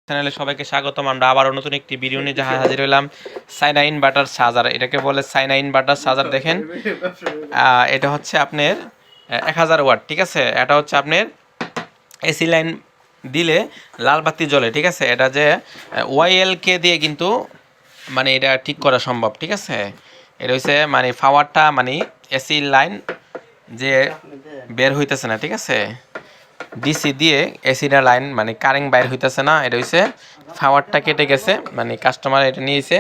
চ্যানেলে সবাইকে স্বাগতম। আমরা আবার নতুন একটি ভিডিও নিয়ে হাজির হলাম। চায়না ইনভার্টার চার্জার, এটাকে বলে চায়না ইনভার্টার চার্জার। দেখেন এটা হচ্ছে আপনার 1000 ওয়াট, ঠিক আছে। এটা হচ্ছে আপনার এসি লাইন দিলে লাল বাতি জ্বলে, ঠিক আছে। এটা যে ওয়াইএলকে দিয়ে কিন্তু মানে এটা ঠিক করা সম্ভব, ঠিক আছে। এটা হচ্ছে মানে পাওয়ারটা মানে এসি লাইন যে বের হইতেছে না, ঠিক আছে। ডিসি দিয়ে এসিটা লাইন মানে কারেন্ট বাইর হইতেছে না, এটা হচ্ছে পাওয়ারটা কেটে গেছে, মানে কাস্টমার এটা নিয়েছে,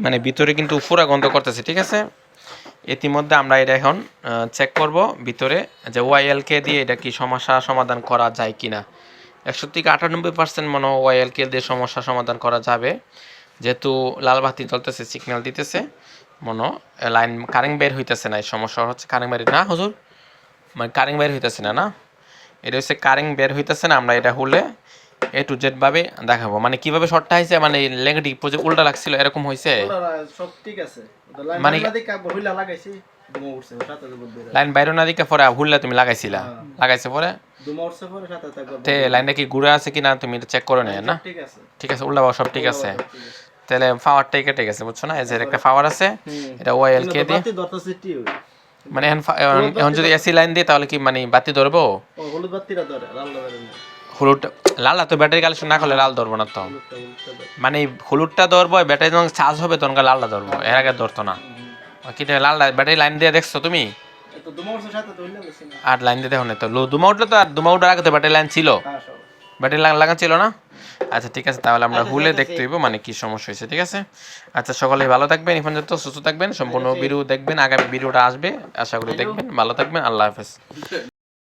মানে ভিতরে কিন্তু পুরা গন্ধ করতেছে, ঠিক আছে। ইতিমধ্যে আমরা এটা এখন চেক করব ভিতরে যে ওয়াইএলকে দিয়ে এটা কি সমস্যা সমাধান করা যায় কিনা। 100 থেকে 98% মনে হয় ওয়াইএলকে দিয়ে সমস্যা সমাধান করা যাবে, যেহেতু লাল বাতি জ্বলতেছে, সিগন্যাল দিতেছে, মনে লাইন কারেন্ট বের হইতেছে না। এই সমস্যা হচ্ছে কারেন্ট বের না হুজুর, মানে কারেন্ট বের হইতেছে না। এটা হচ্ছে কারেন্ট বের হইতেছে না। আমরা এটা হলে A to Z ভাবে দেখাবো, মানে কিভাবে শর্টটা হয়েছে, মানে নেগেটিভ যে উল্টা লাগছিল এরকম হয়েছে, সব ঠিক আছে। মানে লাইন বাইরে না দিকে পরে হুললে তুমি লাগাইছিলা, লাগাইছে পরে তে লাইনটা কি ঘুরে আছে কিনা তুমি চেক করে নেয় না। ঠিক আছে, উল্টা সব ঠিক আছে, তাহলে পাওয়ারটাই কেটে গেছে, বুঝছো না। এই যে একটা পাওয়ার আছে, এটা ওয়াইএল কে দিয়ে মানে এখন যদি এসি লাইন দিয়ে তাহলে কি মানে বাতি ধরবো? হলুদ বাতিটা ধরে, লাল ধরে না। হলুদ লাল তো ব্যাটারি কালেকশন না করলে লাল ধরবো না তো, মানে হলুদটা ধরবো, ব্যাটারি যখন চার্জ হবে তখন লালটা ধরবো, এর আগে ধরতো না। কি লাল ব্যাটারি লাইন দিয়ে দেখছো তুমি? আর লাইন দিয়ে দেখো না তো, দুমা উঠলে তো, আর দুমা উঠার আগে তো ব্যাটারি লাইন ছিল, ব্যাটারি লাগা ছিল না। আচ্ছা ঠিক আছে, তাহলে আমরা হুলে দেখতে হইব মানে কি সমস্যা হয়েছে, ঠিক আছে। আচ্ছা সকলেই ভালো থাকবেন, এখন যত সুস্থ থাকবেন, সম্পূর্ণ ভিডিও দেখবেন, আগামী ভিডিওটা আসবে, আশা করি দেখবেন। ভালো থাকবেন, আল্লাহ হাফেজ।